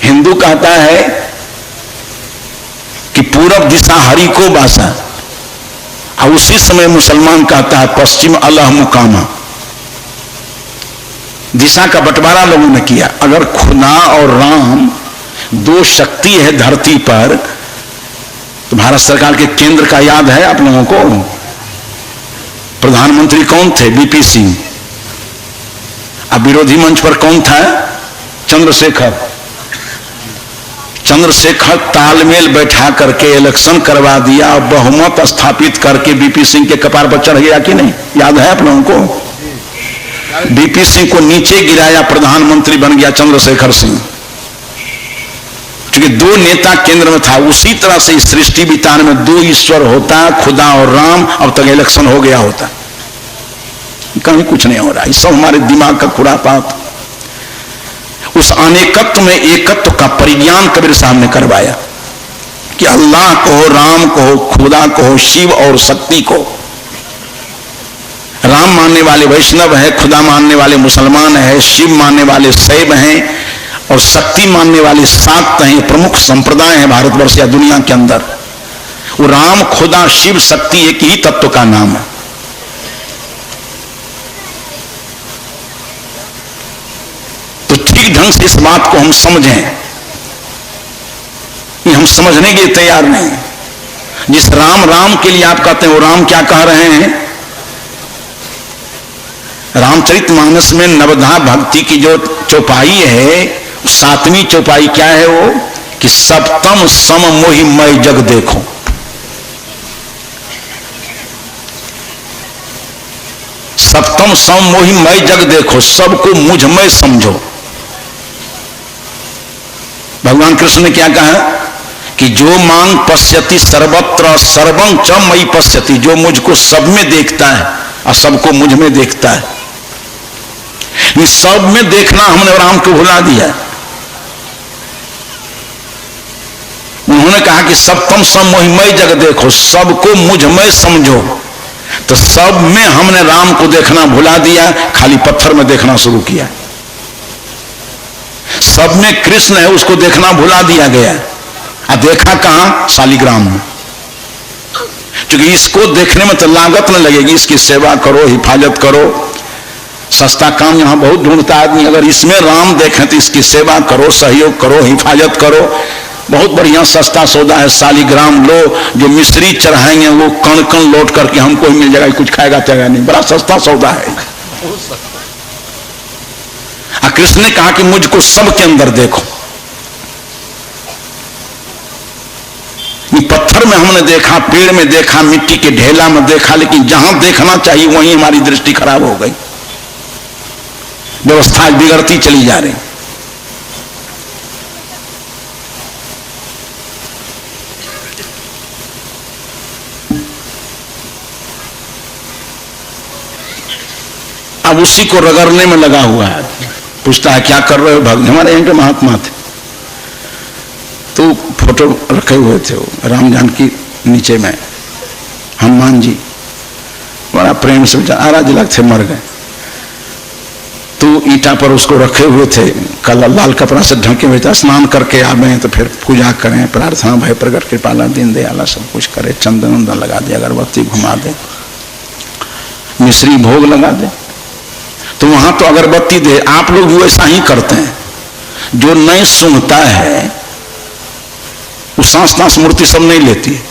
हिंदू कहता है कि पूरब दिशा हरि को बासा, और उसी समय मुसलमान कहता है पश्चिम अल्लाह मुकामा। दिशा का बंटवारा लोगों ने किया। अगर खुदा और राम दो शक्ति है धरती पर, तो भारत सरकार के केंद्र का याद है आप लोगों को? प्रधानमंत्री कौन थे? बीपी सिंह। अब विरोधी मंच पर कौन था? चंद्रशेखर। चंद्रशेखर तालमेल बैठा करके इलेक्शन करवा दिया और बहुमत स्थापित करके बीपी सिंह के कपार पर चढ़ गया कि नहीं? याद है आप लोगों को? बीपी सिंह को नीचे गिराया, प्रधानमंत्री बन गया चंद्रशेखर सिंह, क्योंकि दो नेता केंद्र में था। उसी तरह से इस सृष्टि वितान में दो ईश्वर होता, खुदा और राम, अब तक इलेक्शन हो गया होता। कहीं कुछ नहीं हो रहा, ये सब हमारे दिमाग का खुरापात। उस अनेकत्व में एकत्व का परिज्ञान कबीर साहब ने करवाया कि अल्लाह को हो, राम को हो, खुदा को हो, शिव और शक्ति को। राम मानने वाले वैष्णव है, खुदा मानने वाले मुसलमान है, शिव मानने वाले शैव हैं, और शक्ति मानने वाले शाक्त हैं। प्रमुख संप्रदाय है भारतवर्ष या दुनिया के अंदर। वो राम, खुदा, शिव, शक्ति एक ही तत्व का नाम है। तो ठीक ढंग से इस बात को हम समझें, ये हम समझने के लिए तैयार नहीं। जिस राम राम के लिए आप कहते हैं, वो राम क्या कह रहे हैं? रामचरितमानस में नवधा भक्ति की जो चौपाई है, 7वीं चौपाई क्या है वो? कि सप्तम सम मोहि मय जग देखो। सप्तम सम मोहि मय जग देखो, सबको मुझ में समझो। भगवान कृष्ण ने क्या कहा? कि जो मांग पश्यति सर्वत्र सर्वं च मयि पश्यति, जो मुझको सब में देखता है और सबको मुझ में देखता है। सब में देखना हमने राम को भुला दिया। उन्होंने कहा कि सप्तम सम मोहि मय जग देखो, सबको मुझ में समझो। तो सब में हमने राम को देखना भुला दिया, खाली पत्थर में देखना शुरू किया। सब में कृष्ण है, उसको देखना भुला दिया गया। और देखा कहां? शालिग्राम में। क्योंकि इसको देखने में तो लागत न लगेगी, इसकी सेवा करो, हिफाजत करो, सस्ता काम यहां बहुत ढूंढता आदमी। अगर इसमें राम देखें तो इसकी सेवा करो, सहयोग करो, हिफाजत करो। बहुत बढ़िया सस्ता सौदा है शालिग्राम। लो, जो मिश्री चढ़ाएंगे वो कण कण लौट करके हमको ही मिल जाएगा, कुछ खाएगा चाहेगा नहीं। बड़ा सस्ता सौदा है। कृष्ण ने कहा कि मुझको सबके अंदर देखो। पत्थर में हमने देखा, पेड़ में देखा, मिट्टी के ढेला में देखा, लेकिन जहां देखना चाहिए वहीं हमारी दृष्टि खराब हो गई। व्यवस्था बिगड़ती चली जा रही। अब उसी को रगड़ने में लगा हुआ है। पूछता है क्या कर रहे हो भक्त? हमारे यहाँ के महात्मा थे, तो फोटो रखे हुए थे वो राम जानकी नीचे में, हनुमान जी, बड़ा प्रेम से आराज लग थे, मर गए। तो ईटा पर उसको रखे हुए थे, कल लाल कपड़ा से ढके हुए थे। स्नान करके आवे तो फिर पूजा करें, प्रार्थना भय प्रगट कृपाला दीन दयाला सब कुछ करे, चंदन वंदन लगा दे, अगरबत्ती घुमा दे, मिश्री भोग लगा दे। तो वहां तो अगरबत्ती दे। आप लोग भी वैसा ही करते हैं। जो नहीं सुनता है वो सांस नास मूर्ति सब नहीं लेती है।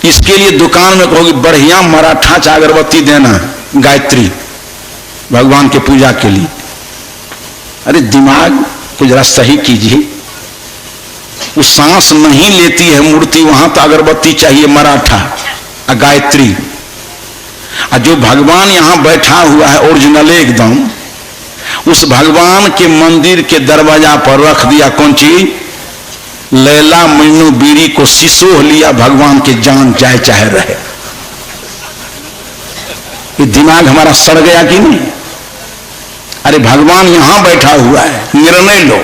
इसके लिए दुकान में कहोगे बढ़िया मराठा चा अगरबत्ती देना, गायत्री भगवान के पूजा के लिए। अरे दिमाग को जरा सही कीजिए। वो सांस नहीं लेती है मूर्ति, वहां तो अगरबत्ती चाहिए मराठा और गायत्री। और जो भगवान यहां बैठा हुआ है ओरिजिनल एकदम, उस भगवान के मंदिर के दरवाजा पर रख दिया कौन चीज? लैला मजनू बीड़ी को सिसोह लिया, भगवान के जान जाए चाहे रहे। ये दिमाग हमारा सड़ गया कि नहीं? अरे भगवान यहां बैठा हुआ है, निर्णय लो।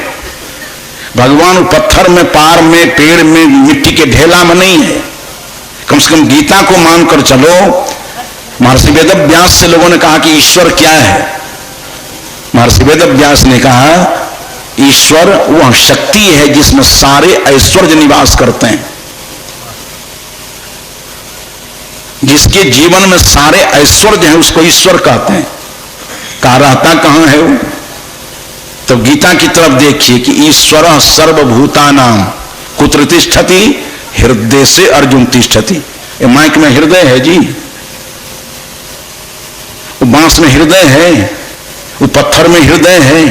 भगवान पत्थर में, पार में, पेड़ में, मिट्टी के ढेला में नहीं है। कम से कम गीता को मानकर चलो। महर्षि वेद व्यास से लोगों ने कहा कि ईश्वर क्या है? महर्षि वेद व्यास ने कहा ईश्वर वह शक्ति है जिसमें सारे ऐश्वर्य निवास करते हैं। जिसके जीवन में सारे ऐश्वर्य हैं उसको ईश्वर कहते हैं। कहा रहता कहां है वो? तो गीता की तरफ देखिए कि ईश्वर सर्वभूतानां कुत्र तिष्ठति, हृदय से अर्जुन तिष्ठति। ये माइक में हृदय है जी, वो बांस में हृदय है, वो पत्थर में हृदय है,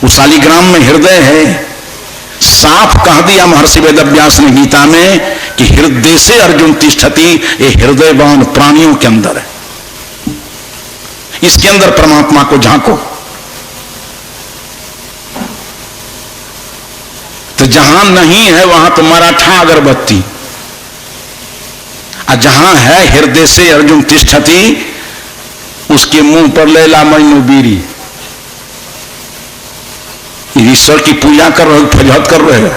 वो शालिग्राम में हृदय है। साफ कह दिया महर्षि वेदव्यास ने गीता में कि हृदय से अर्जुन तिष्ठति, ये हृदयवान प्राणियों के अंदर है। इसके अंदर परमात्मा को झांको। तो जहां नहीं है वहां तो मराठा अगरबत्ती, और जहां है हृदय से अर्जुन तिष्ठति उसके मुंह पर लैला मजनू बीरी। ईश्वर की पूजा कर रहे हो, फजहत कर रहे हो।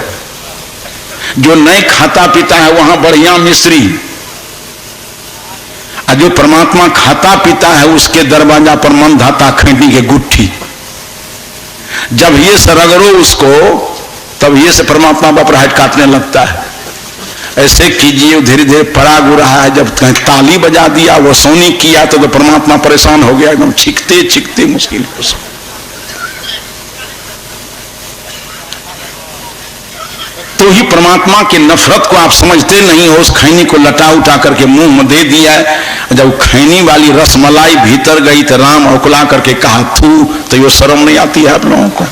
जो नहीं खाता पीता है वहां बढ़िया मिश्री, और जो परमात्मा खाता पीता है उसके दरवाजा पर मन धाता खैंटी के गुट्ठी। जब ये से रगड़ो उसको तब ये से परमात्मा बपराहट काटने लगता है। ऐसे कीजिए धीरे धीरे पराग हो रहा है। जब कहीं ताली बजा दिया वो सोनी किया तो परमात्मा परेशान हो गया, एकदम छिकते छिकते मुश्किल हो। तो ही परमात्मा की नफरत को आप समझते नहीं हो। उस खैनी को लटा उठा करके मुंह में दे दिया है। जब खैनी वाली रसमलाई भीतर गई तो राम औकला करके कहा थू, तो ये शर्म नहीं आती है आप लोगों को?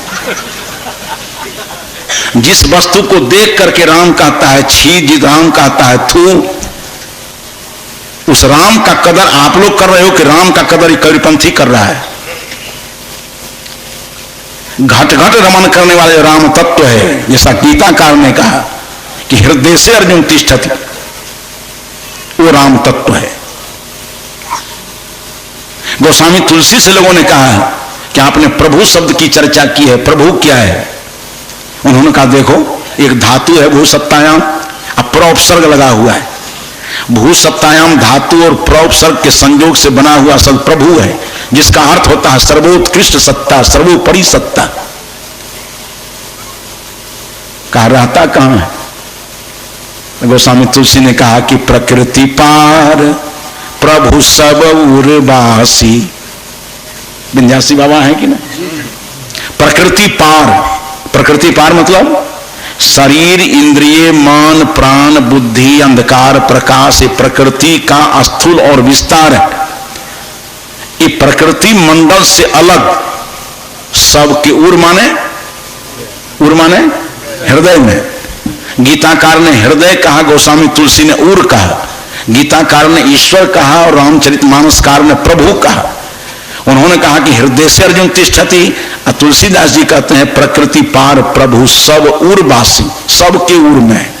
जिस वस्तु को देख करके राम कहता है छी, जिस राम कहता है थू, उस राम का कदर आप लोग कर रहे हो कि राम का कदर कबीरपंथी कर रहा है? घट घट रमन करने वाले राम तत्व है। जैसा गीताकार ने कहा कि हृदय से अर्जुन तिष्ठति, वो राम तत्व है। गोस्वामी तुलसी से लोगों ने कहा कि आपने प्रभु शब्द की चर्चा की है, प्रभु क्या है? उन्होंने कहा देखो एक धातु है भू सत्तायाम, अब प्रोपसर्ग लगा हुआ है। भू सत्तायाम धातु और प्रोपसर्ग के संयोग से बना हुआ शब्द प्रभु है, जिसका अर्थ होता है सर्वोत्कृष्ट सत्ता, सर्वोपरि सत्ता। कहा रहता कहां है? गोस्वामी तुलसी ने कहा कि प्रकृति पार प्रभु सब उर्वासी। विंध्यासी बाबा है कि नहीं? प्रकृति पार, प्रकृति पार मतलब शरीर, इंद्रिय, मान, प्राण, बुद्धि, अंधकार, प्रकाश, ये प्रकृति का स्थूल और विस्तार है। ये प्रकृति मंडल से अलग सबके उर माने हृदय में। गीताकार ने हृदय कहा, गोस्वामी तुलसी ने उर कहा। गीताकार ने ईश्वर कहा और रामचरितमानसकार ने प्रभु कहा। उन्होंने कहा कि हृदय से अर्जुन तिष्ठति, और तुलसीदास जी कहते हैं प्रकृति पार प्रभु सब उर्वासी, सबके उर में,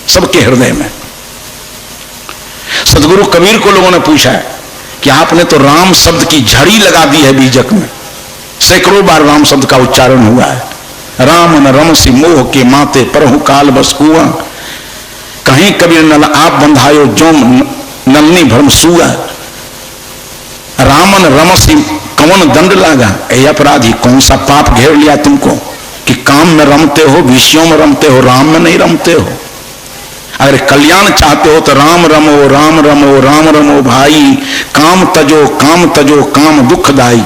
सबके हृदय में। सदगुरु कबीर को लोगों ने पूछा है कि आपने तो राम शब्द की झड़ी लगा दी है बीजक में। सैकड़ों बार राम शब्द का उच्चारण हुआ है। राम न रमसी मोह के माते परहु काल बस कुआ, कहीं कबीर नल आप बंधायो जोम नलनी भ्रम सुआ। रामन रमसी कौन दंड लागा, ए अपराधी कौन सा पाप घेर लिया तुमको कि काम में रमते हो, विषयों में रमते हो, राम में नहीं रमते हो। अगर कल्याण चाहते हो तो राम रमो, राम रमो, राम रमो भाई। काम तजो, काम तजो, काम दुखदाई,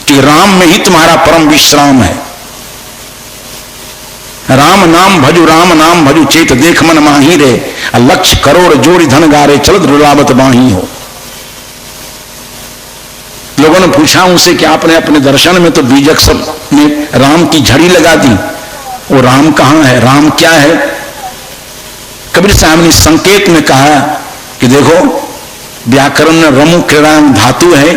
कि राम में ही तुम्हारा परम विश्राम है। राम नाम भजु, राम नाम भजु, चेत देख मन माही रे। लक्ष्य करोड़ जोड़ी धन गारे, चलत रुलावत बाही हो। लोगों ने पूछा उनसे कि आपने अपने दर्शन में तो बीजक सब में राम की झड़ी लगा दी, वो राम कहां है, राम क्या है? कबीर साहब ने संकेत में कहा कि देखो व्याकरण में रमु क्रीड़ाम धातु है,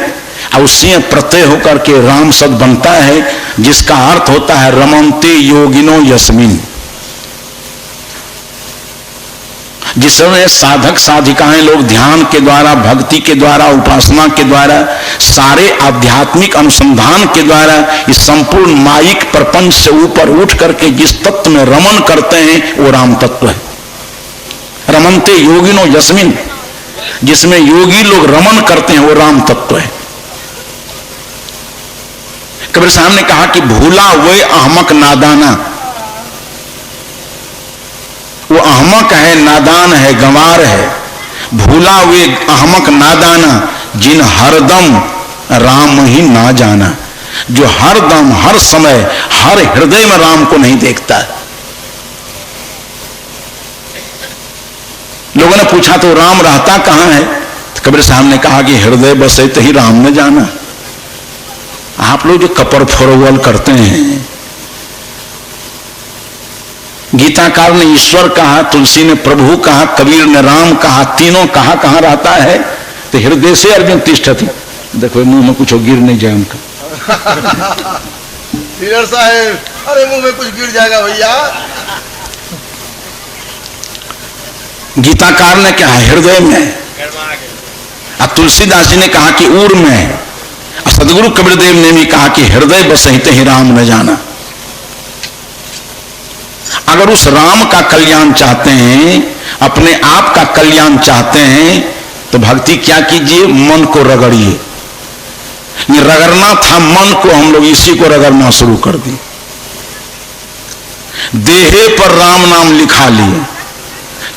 और उसी में प्रत्यय होकर के राम शब्द बनता है, जिसका अर्थ होता है रमन्ते योगिनो यस्मिन। जिसमें साधक साधिकाएं लोग ध्यान के द्वारा, भक्ति के द्वारा, उपासना के द्वारा, सारे आध्यात्मिक अनुसंधान के द्वारा इस संपूर्ण माइक प्रपंच से ऊपर उठ करके जिस तत्व में रमन करते हैं वो राम तत्व है। रमन्ते योगिनो यस्मिन, जिसमें योगी लोग रमन करते हैं वो राम तत्व है। कबीर साहब ने कहा कि भूला वे अहमक नादाना, वो अहमक है, नादान है, गंवार है। भूला वे अहमक नादाना जिन हरदम राम ही ना जाना, जो हर दम हर समय हर हृदय में राम को नहीं देखता। लोगों ने पूछा तो राम रहता कहां है? तो कबीर साहब ने कहा कि हृदय बसे तो ही राम ने जाना। आप लोग जो कपर फोरवल करते हैं, गीताकार ने ईश्वर कहा, तुलसी ने प्रभु कहा, कबीर ने राम कहा, तीनों कहां रहता है? तो हृदय से अर्जुन तिष्ठति। देखो मुंह में कुछ गिर नहीं जाए उनका। साहेब, अरे मुंह में कुछ गिर जाएगा भैया। गीताकार ने कहा हृदय में, और तुलसीदास जी ने कहा कि उर में, और सदगुरु कबीरदेव ने भी कहा कि हृदय बसहिते ही राम न जाना। अगर उस राम का कल्याण चाहते हैं, अपने आप का कल्याण चाहते हैं, तो भक्ति क्या कीजिए? मन को रगड़िए। ये रगड़ना था मन को, हम लोग इसी को रगड़ना शुरू कर दिए। देहे पर राम नाम लिखा लिए,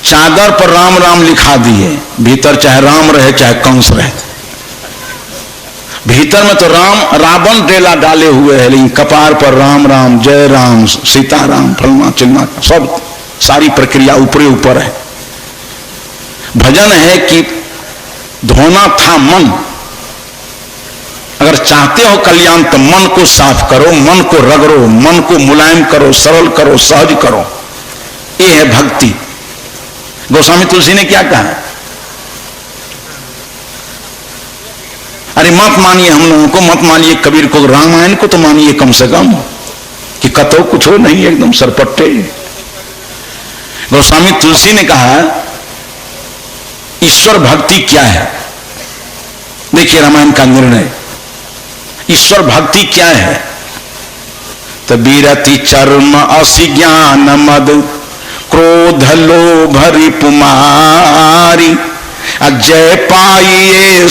चादर पर राम राम लिखा दिए, भीतर चाहे राम रहे चाहे कंस रहे। भीतर में तो रावण डेला डाले हुए है, लेकिन कपार पर राम राम, जय राम, सीता राम, फलना चिलना, सब सारी प्रक्रिया ऊपरे ऊपर है। भजन है कि धोना था मन। अगर चाहते हो कल्याण तो मन को साफ करो, मन को रगड़ो, मन को मुलायम करो, सरल करो, सहज करो। ये है भक्ति। गोस्वामी तुलसी ने क्या कहा? अरे मत मानिए हम लोगों को, मत मानिए कबीर को, रामायण को तो मानिए कम से कम, कि कतो कुछ हो नहीं, एकदम सरपट्टे। गोस्वामी तुलसी ने कहा ईश्वर भक्ति क्या है? देखिए रामायण का निर्णय, ईश्वर भक्ति क्या है? तो बीरति चर्म असी ज्ञान मद क्रोध लोभ रिपुमारी, अजय पाइए